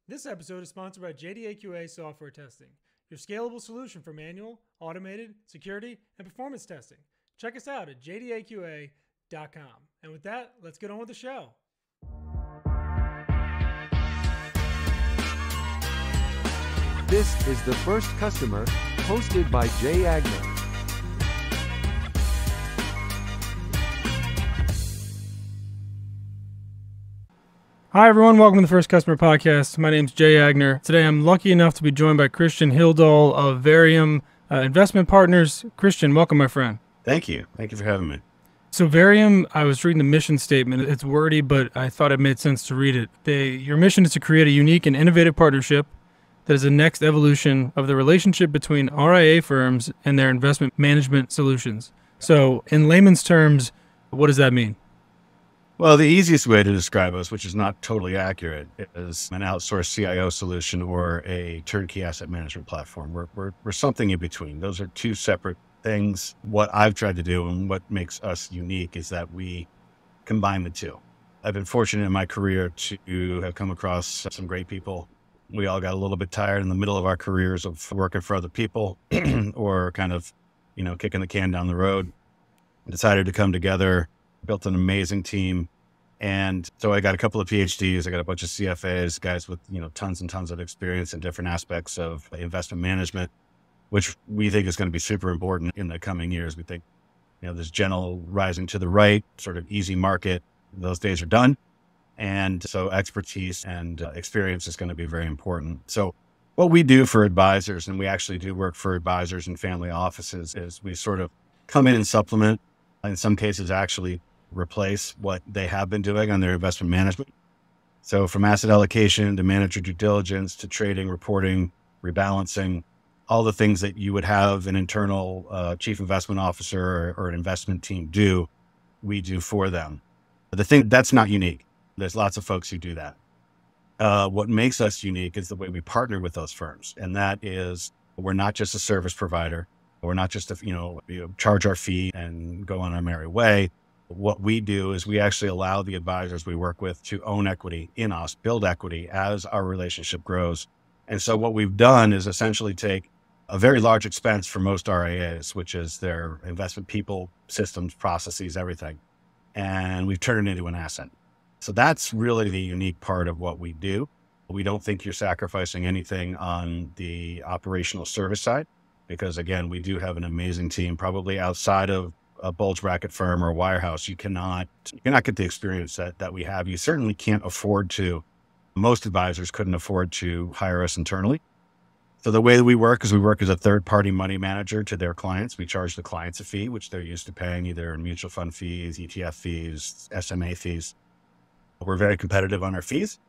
This episode is sponsored by JDAQA Software Testing, your scalable solution for manual, automated, security, and performance testing. Check us out at jdaqa.com. And with that, let's get on with the show. This is The First Customer, hosted by Jay Agner. Hi, everyone. Welcome to the First Customer Podcast. My name's Jay Agner. Today, I'm lucky enough to be joined by Christian Hyldahl of Varium Investment Partners. Christian, welcome, my friend. Thank you. Thank you for having me. So Varium, I was reading the mission statement. It's wordy, but I thought it made sense to read it. Your mission is to create a unique and innovative partnership that is the next evolution of the relationship between RIA firms and their investment management solutions. So in layman's terms, what does that mean? Well, the easiest way to describe us, which is not totally accurate, is an outsourced CIO solution or a turnkey asset management platform. We're something in between. Those are two separate things. What I've tried to do and what makes us unique is that we combine the two. I've been fortunate in my career to have come across some great people. We all got a little bit tired in the middle of our careers of working for other people or kind of, kicking the can down the road. Decided to come together, built an amazing team. And so I got a couple of PhDs. I got a bunch of CFAs, guys with, tons and tons of experience in different aspects of investment management, which we think is going to be super important in the coming years. We think, there's general rising to the right, sort of easy market. Those days are done. And so expertise and experience is going to be very important. So what we do for advisors, and we actually do work for advisors and family offices, is we sort of come in and supplement, in some cases actually replace what they have been doing on their investment management. So from asset allocation to manager due diligence to trading, reporting, rebalancing, all the things that you would have an internal chief investment officer or an investment team do, we do for them. The thing that's not unique. There's lots of folks who do that. What makes us unique is the way we partner with those firms. And that is, we're not just a service provider. We're not just, charge our fee and go on our merry way. What we do is we actually allow the advisors we work with to own equity in us, build equity as our relationship grows. And so what we've done is essentially take a very large expense for most RIAs, which is their investment people, systems, processes, everything. And we've turned it into an asset. So that's really the unique part of what we do. We don't think you're sacrificing anything on the operational service side, because again, we do have an amazing team, probably outside of a bulge bracket firm or a wirehouse. You cannot get the experience that we have. You certainly can't afford to. Most advisors couldn't afford to hire us internally. So the way that we work is we work as a third-party money manager to their clients. We charge the clients a fee, which they're used to paying either in mutual fund fees, ETF fees, SMA fees. We're very competitive on our fees.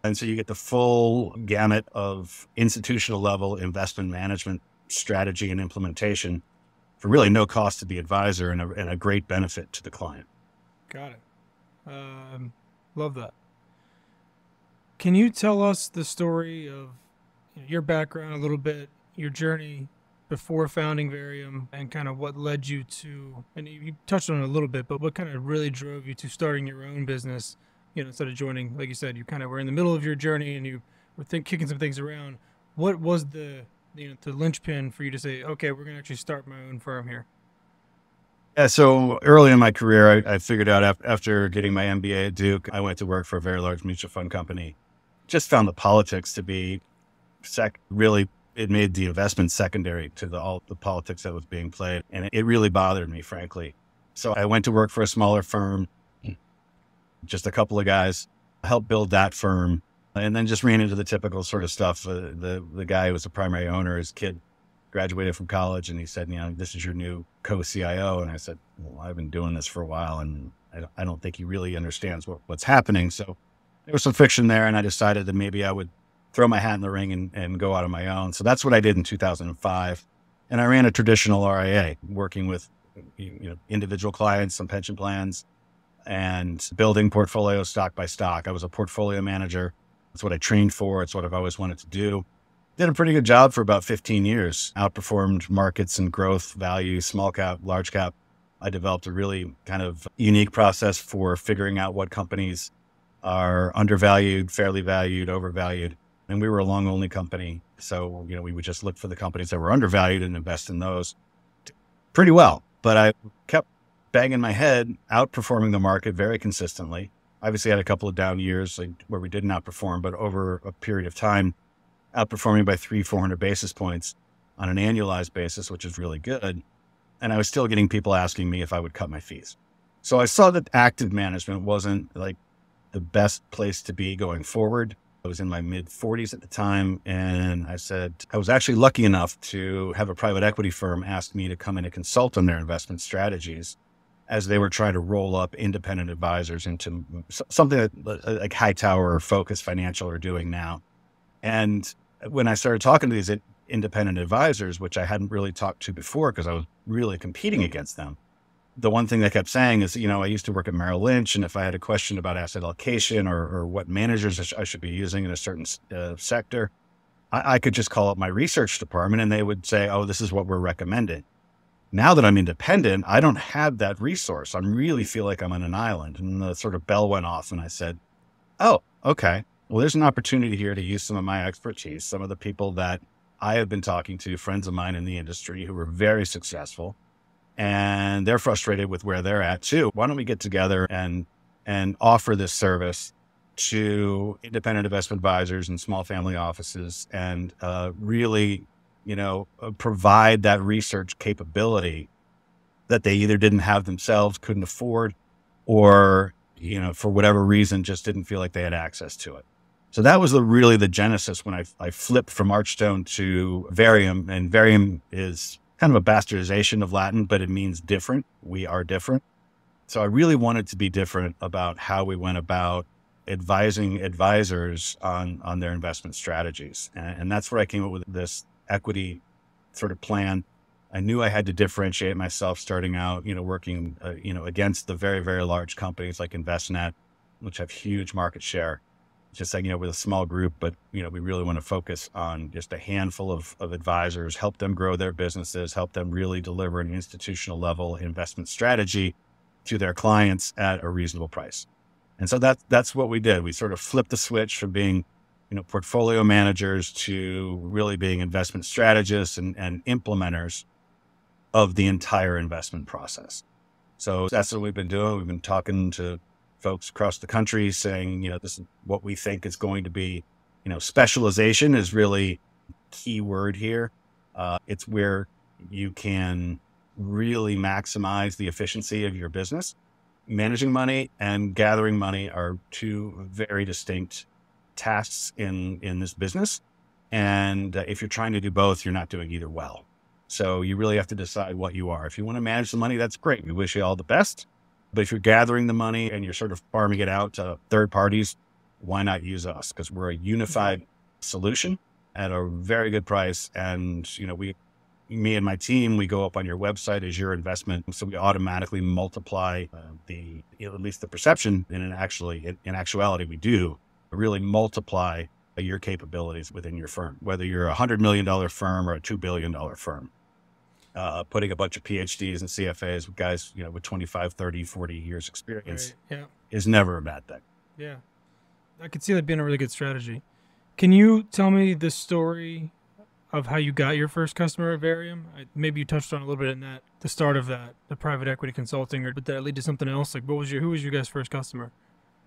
And so you get the full gamut of institutional level investment management strategy and implementation for really no cost to the advisor and a great benefit to the client. Got it. Love that. Can you tell us the story of your background a little bit, your journey before founding Varium, and kind of what led you to, and you touched on it a little bit, but what kind of really drove you to starting your own business, instead of joining, like you said, you kind of were in the middle of your journey and you were kicking some things around. What was the linchpin for you to say, okay, we're going to actually start my own firm here? Yeah, so early in my career, I figured out after getting my MBA at Duke, I went to work for a very large mutual fund company. Just found the politics to be really, it made the investment secondary to all the politics that was being played. And it really bothered me, frankly. So I went to work for a smaller firm, just a couple of guys, helped build that firm. And then just ran into the typical sort of stuff. The guy who was the primary owner, his kid graduated from college, and he said, this is your new co-CIO. And I said, well, I've been doing this for a while, and I don't think he really understands what's happening. So there was some friction there, and I decided that maybe I would throw my hat in the ring and go out on my own. So that's what I did in 2005. And I ran a traditional RIA, working with individual clients, some pension plans, and building portfolios stock by stock. I was a portfolio manager. It's what I trained for. It's what I've always wanted to do. Did a pretty good job for about 15 years, outperformed markets in growth, value, small cap, large cap. I developed a really kind of unique process for figuring out what companies are undervalued, fairly valued, overvalued, and we were a long only company. So, we would just look for the companies that were undervalued and invest in those pretty well. But I kept banging my head, outperforming the market very consistently. Obviously had a couple of down years where we didn't outperform, but over a period of time, outperforming by 300-400 basis points on an annualized basis, which is really good. And I was still getting people asking me if I would cut my fees. So I saw that active management wasn't like the best place to be going forward. I was in my mid 40s at the time. And I said, I was actually lucky enough to have a private equity firm ask me to come in and consult on their investment strategies as they were trying to roll up independent advisors into something that like Hightower or Focus Financial are doing now. And when I started talking to these independent advisors, which I hadn't really talked to before because I was really competing against them, the one thing they kept saying is, I used to work at Merrill Lynch, and if I had a question about asset allocation or what managers I should be using in a certain sector, I could just call up my research department and they would say, oh, this is what we're recommending. Now that I'm independent, I don't have that resource. I really feel like I'm on an island. And the sort of bell went off and I said, oh, okay. Well, there's an opportunity here to use some of my expertise, some of the people that I have been talking to, friends of mine in the industry who are very successful, and they're frustrated with where they're at too. Why don't we get together and offer this service to independent investment advisors and small family offices and really, provide that research capability that they either didn't have themselves, couldn't afford, or, for whatever reason, just didn't feel like they had access to it. So that was really the genesis when I flipped from Archstone to Varium. And Varium is kind of a bastardization of Latin, but it means different. We are different. So I really wanted to be different about how we went about advising advisors on their investment strategies. And that's where I came up with this equity sort of plan. I knew I had to differentiate myself starting out, working, against the very, very large companies like Envestnet, which have huge market share. Just like, with a small group, but, we really want to focus on just a handful of advisors, help them grow their businesses, help them really deliver an institutional level investment strategy to their clients at a reasonable price. And so that's what we did. We sort of flipped the switch from being, portfolio managers to really being investment strategists and implementers of the entire investment process. So that's what we've been doing. We've been talking to folks across the country saying, this is what we think is going to be, specialization is really key word here. It's where you can really maximize the efficiency of your business. Managing money and gathering money are two very distinct tasks in this business. And if you're trying to do both, you're not doing either well. So you really have to decide what you are. If you want to manage the money, that's great. We wish you all the best. But if you're gathering the money and you're sort of farming it out to third parties, why not use us? Because we're a unified solution at a very good price. And, me and my team, we go up on your website as your investment. So we automatically multiply at least the perception. And in actuality, we do really multiply your capabilities within your firm, whether you're $100 million firm or a $2 billion firm. Putting a bunch of PhDs and CFAs with guys, with 25, 30, 40 years experience is never a bad thing. Yeah. I could see that being a really good strategy. Can you tell me the story of how you got your first customer at Varium? Maybe you touched on a little bit in the start of that, the private equity consulting, or did that lead to something else? Like who was your guys' first customer?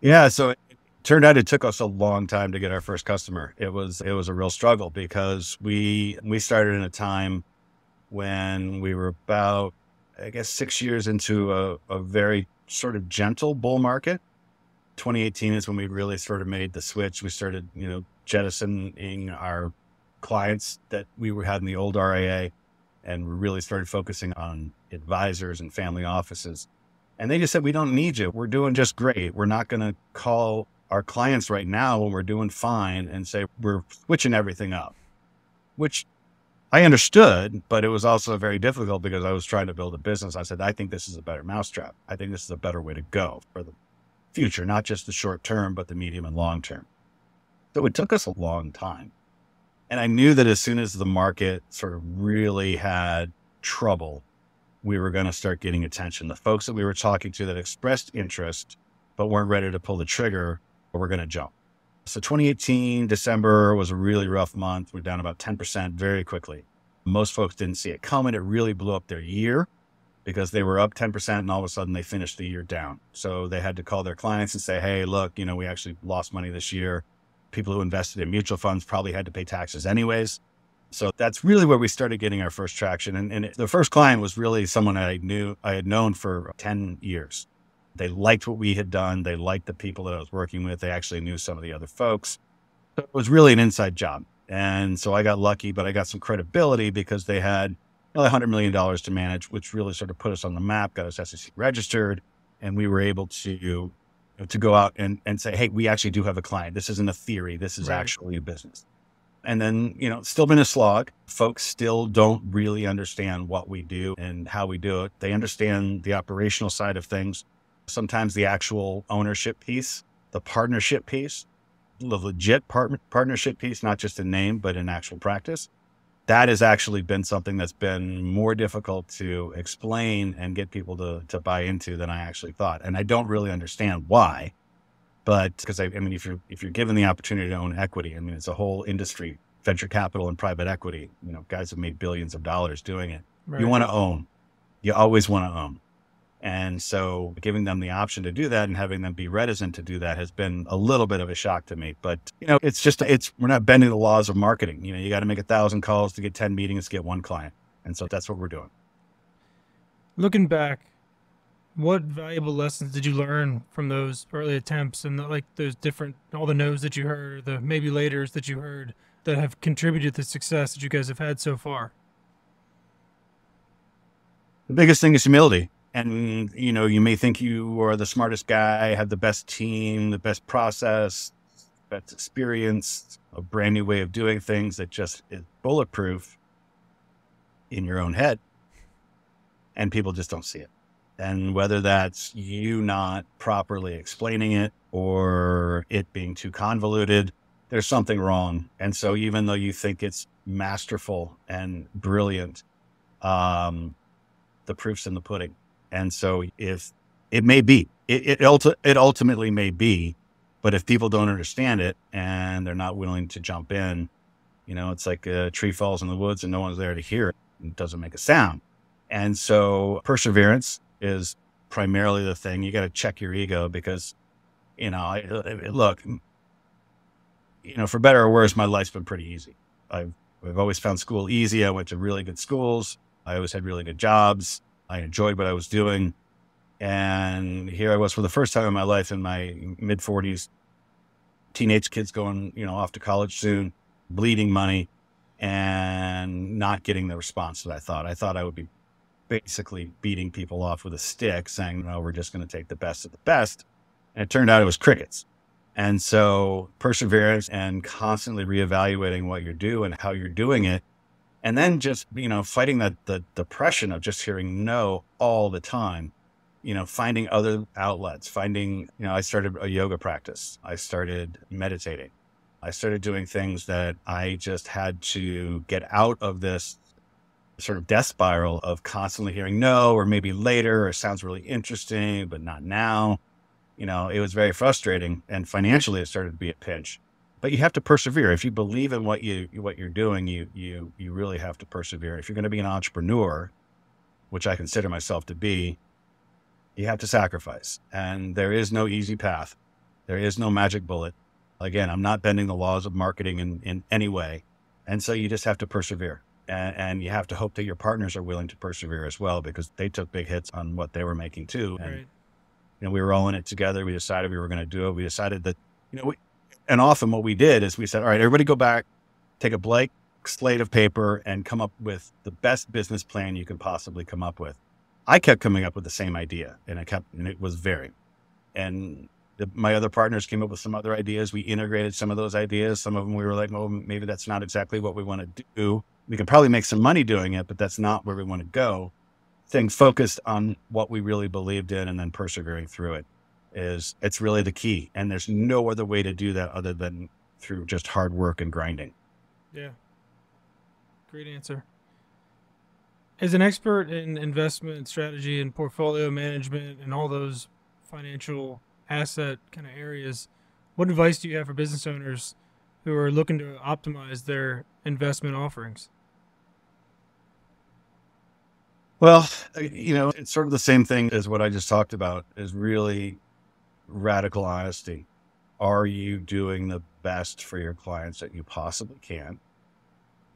Yeah. So it turned out it took us a long time to get our first customer. It was a real struggle because we started in a time when we were about, 6 years into a very sort of gentle bull market. 2018 is when we really sort of made the switch. We started, jettisoning our clients that we had in the old RIA, and we really started focusing on advisors and family offices. And they just said, we don't need you. We're doing just great. We're not going to call our clients right now when we're doing fine and say we're switching everything up, which I understood, but it was also very difficult because I was trying to build a business. I said, I think this is a better mousetrap. I think this is a better way to go for the future, not just the short term, but the medium and long term. So it took us a long time. And I knew that as soon as the market sort of really had trouble, we were going to start getting attention. The folks that we were talking to that expressed interest, but weren't ready to pull the trigger, were going to jump. So 2018, December was a really rough month. We're down about 10% very quickly. Most folks didn't see it coming. It really blew up their year because they were up 10% and all of a sudden they finished the year down. So they had to call their clients and say, hey, look, we actually lost money this year. People who invested in mutual funds probably had to pay taxes anyways. So that's really where we started getting our first traction. And the first client was really someone I had known for 10 years. They liked what we had done. They liked the people that I was working with. They actually knew some of the other folks. So it was really an inside job. And so I got lucky, but I got some credibility because they had $100 million to manage, which really sort of put us on the map, got us SEC registered. And we were able to go out and say, hey, we actually do have a client. This isn't a theory. This is actually a business. And then, it's still been a slog. Folks still don't really understand what we do and how we do it. They understand the operational side of things. Sometimes the actual ownership piece, the partnership piece, the legit partnership piece, not just in name, but in actual practice. That has actually been something that's been more difficult to explain and get people to buy into than I actually thought. And I don't really understand why, but because if you're given the opportunity to own equity, it's a whole industry, venture capital and private equity, guys have made billions of dollars doing it. Right. You want to own, you always want to own. And so giving them the option to do that and having them be reticent to do that has been a little bit of a shock to me. But, we're not bending the laws of marketing. You got to make 1,000 calls to get 10 meetings to get one client. And so that's what we're doing. Looking back, what valuable lessons did you learn from those early attempts and all the no's that you heard, the maybe laters that you heard that have contributed to the success that you guys have had so far? The biggest thing is humility. And, you may think you are the smartest guy, have the best team, the best process, best experience, a brand new way of doing things that just is bulletproof in your own head. And people just don't see it. And whether that's you not properly explaining it or it being too convoluted, there's something wrong. And so even though you think it's masterful and brilliant, the proof's in the pudding. And so if it may be, it ultimately may be, but if people don't understand it and they're not willing to jump in, it's like a tree falls in the woods and no one's there to hear it. It doesn't make a sound. And so perseverance is primarily the thing. You got to check your ego because, look, for better or worse, my life's been pretty easy. I've always found school easy. I went to really good schools. I always had really good jobs. I enjoyed what I was doing. And here I was for the first time in my life in my mid 40s, teenage kids going, off to college soon, bleeding money and not getting the response that I thought. I thought I would be basically beating people off with a stick saying, no, we're just going to take the best of the best. And it turned out it was crickets. And so perseverance and constantly reevaluating what you do and how you're doing it. And then just, fighting the depression of just hearing no all the time, finding other outlets, I started a yoga practice. I started meditating. I started doing things that I just had to get out of this sort of death spiral of constantly hearing no, or maybe later, or sounds really interesting, but not now. It was very frustrating, and financially it started to be a pinch. But you have to persevere. If you believe in what you're doing, you really have to persevere. If you're going to be an entrepreneur, which I consider myself to be, you have to sacrifice. And there is no easy path. There is no magic bullet. Again, I'm not bending the laws of marketing in any way. And so you just have to persevere. And you have to hope that your partners are willing to persevere as well, because they took big hits on what they were making too. And, right. We were all in it together. We decided we were going to do it. We decided that, and often what we did is we said, all right, everybody go back, take a blank slate of paper and come up with the best business plan you can possibly come up with. I kept coming up with the same idea and it was Varium. And my other partners came up with some other ideas. We integrated some of those ideas. Some of them we were like, oh, maybe that's not exactly what we want to do. We can probably make some money doing it, but that's not where we want to go. Staying focused on what we really believed in and then persevering through it. It's really the key. And there's no other way to do that other than through just hard work and grinding. Yeah. Great answer. As an expert in investment strategy and portfolio management and all those financial asset kind of areas, What advice do you have for business owners who are looking to optimize their investment offerings? Well, it's sort of the same thing as what I just talked about, is really radical honesty. Are you doing the best for your clients that you possibly can?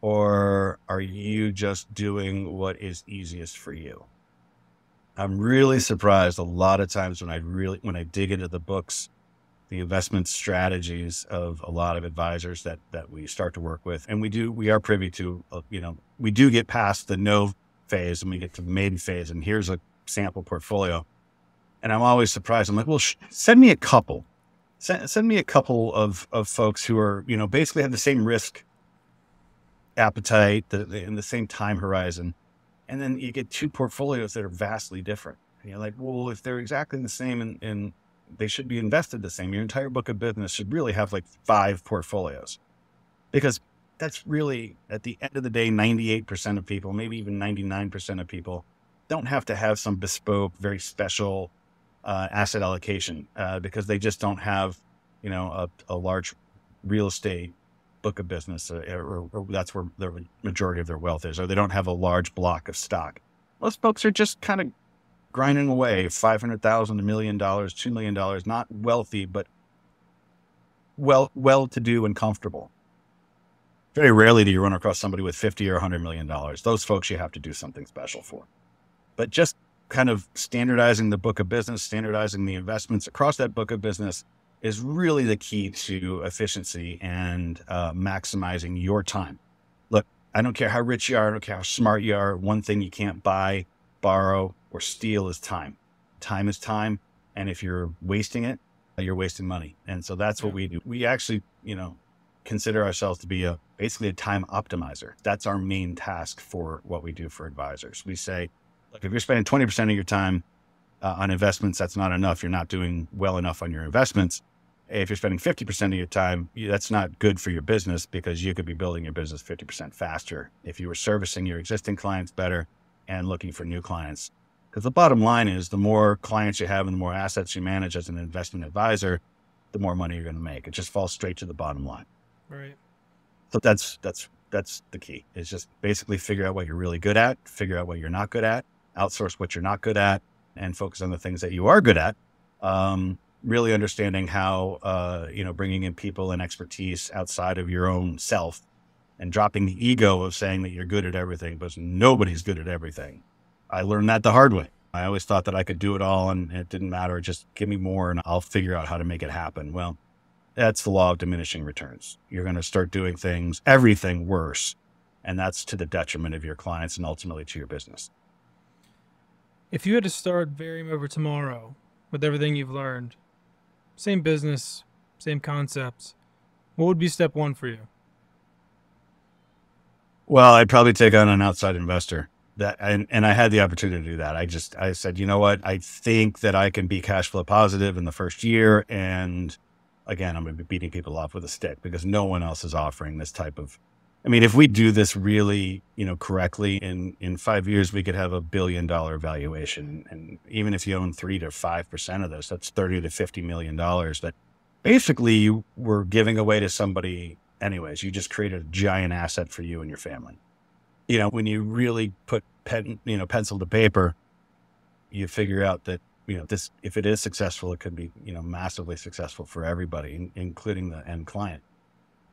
Or are you just doing what is easiest for you? I'm really surprised a lot of times when I dig into the books, the investment strategies of a lot of advisors that we start to work with. And we are privy to, we do get past the no phase and we get to the maiden phase. And here's a sample portfolio. And I'm always surprised. I'm like, well, send me a couple. Send me a couple of folks who are, basically have the same risk appetite and the same time horizon. And then you get two portfolios that are vastly different. And you're like, well, if they're exactly the same and they should be invested the same, your entire book of business should really have like 5 portfolios, because that's really, at the end of the day, 98% of people, maybe even 99% of people, don't have to have some bespoke, very special asset allocation because they just don't have, a large real estate book of business, or that's where the majority of their wealth is, or they don't have a large block of stock. Most folks are just kind of grinding away, $500,000, $1 million, $2 million, not wealthy, but well-to-do and comfortable. Very rarely do you run across somebody with 50 or $100 million. Those folks you have to do something special for. But just kind of standardizing the book of business, standardizing the investments across that book of business is really the key to efficiency and maximizing your time. Look, I don't care how rich you are, I don't care how smart you are. One thing you can't buy, borrow, or steal is time. Time is time. And if you're wasting it, you're wasting money. And so that's what we do. We actually, consider ourselves to be basically a time optimizer. That's our main task for what we do for advisors. We say, look, if you're spending 20% of your time on investments, that's not enough. You're not doing well enough on your investments. If you're spending 50% of your time, that's not good for your business, because you could be building your business 50% faster if you were servicing your existing clients better and looking for new clients. Because the bottom line is, the more clients you have and the more assets you manage as an investment advisor, the more money you're going to make. It just falls straight to the bottom line. Right. So that's the key. Is just basically figure out what you're really good at, figure out what you're not good at, outsource what you're not good at, and focus on the things that you are good at. Really understanding how, bringing in people and expertise outside of your own self, and dropping the ego of saying that you're good at everything, because nobody's good at everything. I learned that the hard way. I always thought that I could do it all and it didn't matter. Just give me more and I'll figure out how to make it happen. Well, that's the law of diminishing returns. You're going to start doing everything worse. And that's to the detriment of your clients and ultimately to your business. If you had to start Varium over tomorrow with everything you've learned, same business, same concepts, what would be step 1 for you? Well, I'd probably take on an outside investor. And I had the opportunity to do that. I said, you know what? I think that I can be cash flow positive in the first year. And again, I'm going to be beating people off with a stick, because no one else is offering this type of, if we do this really, correctly, in 5 years, we could have $1 billion valuation. And even if you own 3 to 5% of this, that's $30 to $50 million that basically you were giving away to somebody anyways. You just created a giant asset for you and your family. When you really put pencil to paper, you figure out that, this, if it is successful, it could be, massively successful for everybody, including the end client.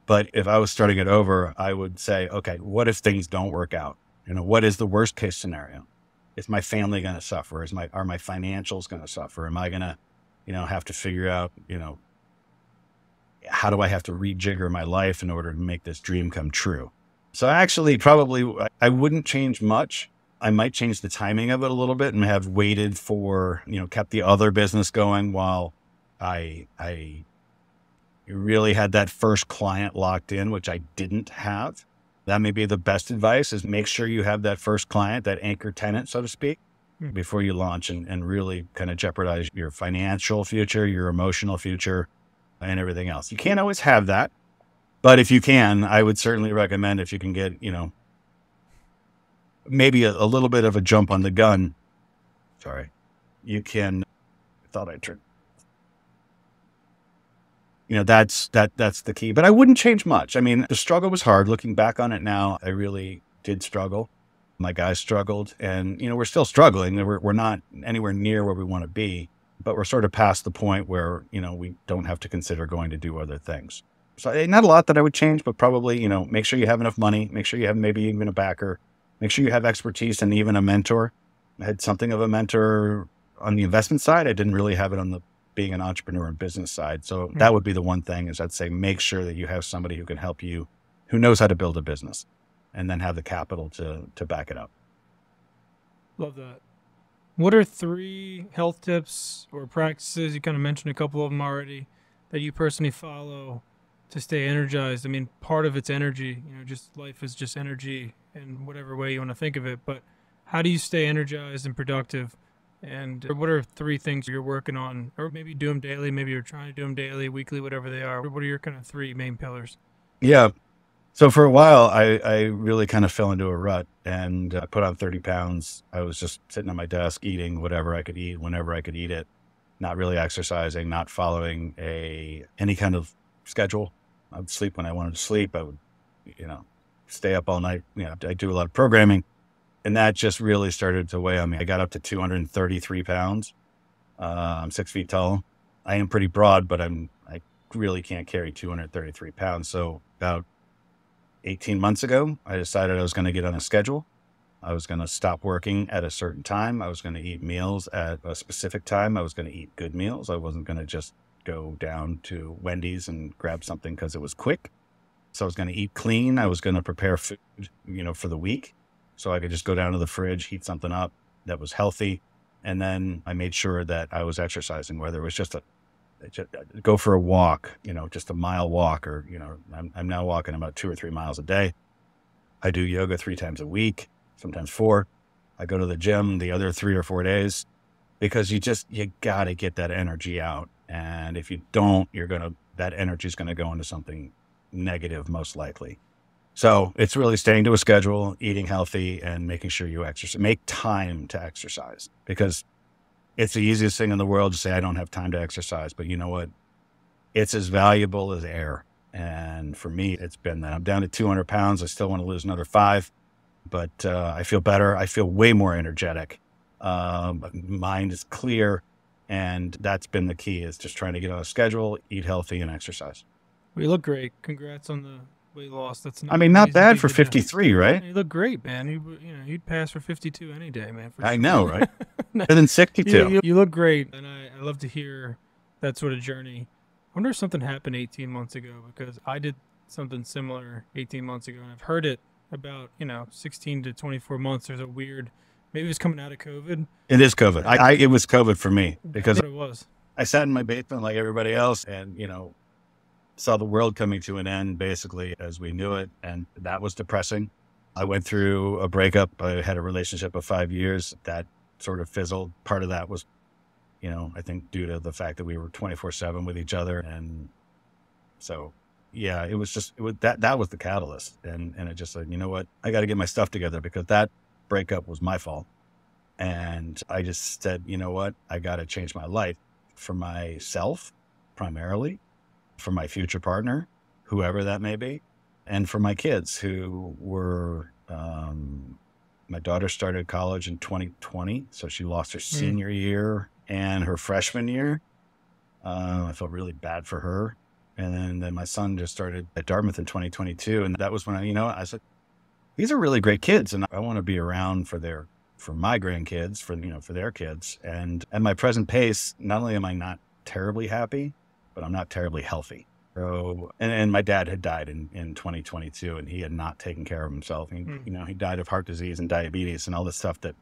But if I was starting it over, I would say, okay, what if things don't work out? What is the worst case scenario? Is my family going to suffer? Are my financials going to suffer? Am I going to, have to figure out, how do I have to rejigger my life in order to make this dream come true? So actually, probably I wouldn't change much. I might change the timing of it a little bit and have waited for, kept the other business going while I really had that first client locked in, which I didn't have. That may be the best advice, is make sure you have that first client, that anchor tenant, so to speak, before you launch and really kind of jeopardize your financial future, your emotional future, and everything else. You can't always have that. But if you can, I would certainly recommend, if you can get, maybe a little bit of a jump on the gun. Sorry. You can, I thought I turned. that's the key. But I wouldn't change much. I mean, the struggle was hard. Looking back on it now, I really did struggle. My guys struggled, and we're still struggling. We're not anywhere near where we want to be, but we're sort of past the point where we don't have to consider going to do other things. So not a lot that I would change, but probably make sure you have enough money, make sure you have maybe even a backer, make sure you have expertise and even a mentor. I had something of a mentor on the investment side. I didn't really have it on the being an entrepreneur and business side. So that would be the one thing, is I'd say make sure that you have somebody who can help you, who knows how to build a business, and then have the capital to back it up. Love that. What are 3 health tips or practices, you kind of mentioned a couple of them already, that you personally follow to stay energized? I mean, part of it's energy, just life is just energy in whatever way you want to think of it. But how do you stay energized and productive? And what are 3 things you're working on, or maybe do them daily, maybe you're trying to do them daily, weekly, whatever they are? What are your kind of 3 main pillars? Yeah. So for a while, I really kind of fell into a rut, and I put on 30 pounds. I was just sitting at my desk, eating whatever I could eat, whenever I could eat it, not really exercising, not following any kind of schedule. I would sleep when I wanted to sleep. I would, stay up all night. I do a lot of programming, and that just really started to weigh on me. I got up to 233 pounds. I'm 6 feet tall. I am pretty broad, but I really can't carry 233 pounds. So about 18 months ago, I decided I was going to get on a schedule. I was going to stop working at a certain time. I was going to eat meals at a specific time. I was going to eat good meals. I wasn't going to just go down to Wendy's and grab something because it was quick. So I was going to eat clean. I was going to prepare food, for the week, so I could just go down to the fridge, heat something up that was healthy. And then I made sure that I was exercising, whether it was just go for a walk, just a mile walk, or, I'm now walking about 2 or 3 miles a day. I do yoga 3 times a week, sometimes 4. I go to the gym the other 3 or 4 days, because you got to get that energy out. And if you don't, that energy is going to go into something negative, most likely. So it's really staying to a schedule, eating healthy, and making sure you exercise, make time to exercise, because it's the easiest thing in the world to say, I don't have time to exercise. But you know what? It's as valuable as air. And for me, it's been that. I'm down to 200 pounds. I still want to lose another 5, but I feel better. I feel way more energetic. Mind is clear. And that's been the key, is just trying to get on a schedule, eat healthy, and exercise. Well, you look great. Congrats on the weight loss. That's not bad for 53, right? You look great, man. You'd pass for 52 any day, man. I know, right? Better than 62. You look great, and I love to hear that sort of journey. I wonder if something happened 18 months ago, because I did something similar 18 months ago, and I've heard it about 16 to 24 months. There's a weird, maybe it was coming out of COVID. It is COVID. It was COVID for me, because That's what it was. I sat in my basement like everybody else, and saw the world coming to an end, basically, as we knew it. And that was depressing. I went through a breakup. I had a relationship of 5 years that sort of fizzled. Part of that was, I think due to the fact that we were 24/7 with each other. And so, yeah, that was the catalyst. And it just said, you know what, I got to get my stuff together, because that breakup was my fault. And I just said, you know what, I got to change my life for myself, primarily, for my future partner, whoever that may be, and for my kids, who were, my daughter started college in 2020. So she lost her senior year and her freshman year. I felt really bad for her. And then my son just started at Dartmouth in 2022. And that was when I said, these are really great kids, and I want to be around for my grandkids, for their kids. And at my present pace, not only am I not terribly happy, but I'm not terribly healthy. So, and my dad had died in 2022, and he had not taken care of himself. He died of heart disease and diabetes and all this stuff that,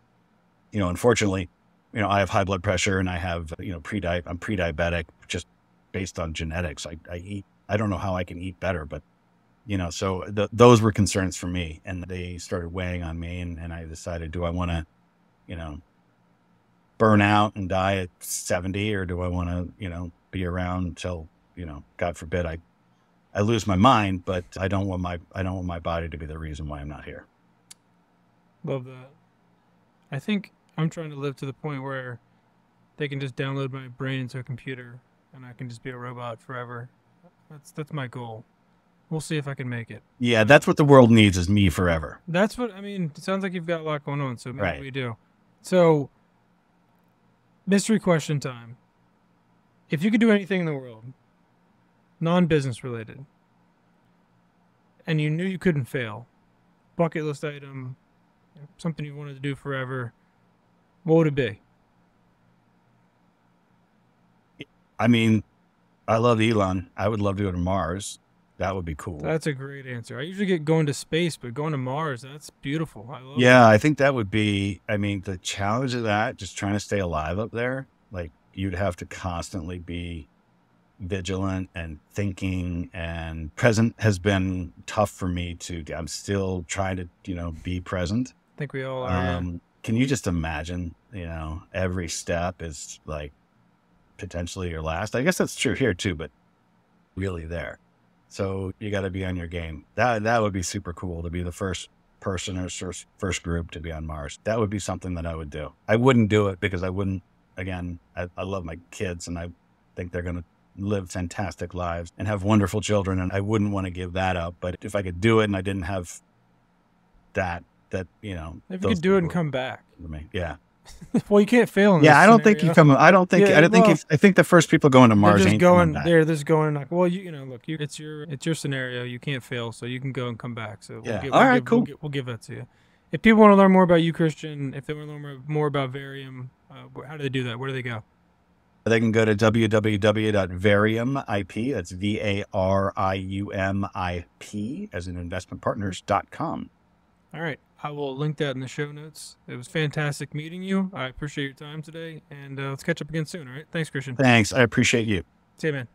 unfortunately, I have high blood pressure, and I have, I'm pre-diabetic, just based on genetics. I eat, I don't know how I can eat better, but, so those were concerns for me, and they started weighing on me. And I decided, do I want to, burn out and die at 70, or do I want to, be around until, God forbid I lose my mind, but I don't want my body to be the reason why I'm not here. Love that. I think I'm trying to live to the point where they can just download my brain into a computer, and I can just be a robot forever. That's my goal. We'll see if I can make it. Yeah, that's what the world needs is me forever. That's what I mean. It sounds like you've got a lot going on, so maybe Right. we do. So, mystery question time. If you could do anything in the world, non-business related, and you knew you couldn't fail, bucket list item, something you wanted to do forever, what would it be? I mean, I love Elon. I would love to go to Mars. That would be cool. That's a great answer. I usually get going to space, but going to Mars, that's beautiful. I love Yeah, I think that would be, I mean, the challenge of that, just trying to stay alive up there, like you'd have to constantly be vigilant and thinking, and present has been tough for me to, I'm still trying to, be present. I think we all are. Can you just imagine, every step is like potentially your last? I guess that's true here too, but really there. So you got to be on your game. That would be super cool to be the first person or first group to be on Mars. That would be something that I would do. I wouldn't do it because I wouldn't, again, I love my kids and I think they're going to live fantastic lives and have wonderful children. And I wouldn't want to give that up. But if I could do it and I didn't have that, if you could do it and come back. Yeah. Well, you can't fail in Yeah, this I don't scenario. think you come. I don't think. Yeah, I think the first people going to Mars They're just ain't going. coming back. They're just going like, well, look, it's your scenario. You can't fail, so you can go and come back. So Yeah. we'll All right, cool. We'll give that to you. If people want to learn more about you, Christian, if they want to learn more about Varium, how do they do that? Where do they go? They can go to www.variumip. That's VARIUMIP as in investmentpartners.com. All right. I will link that in the show notes. It was fantastic meeting you. I appreciate your time today, and let's catch up again soon. All right. Thanks, Christian. Thanks. I appreciate you. See you, man.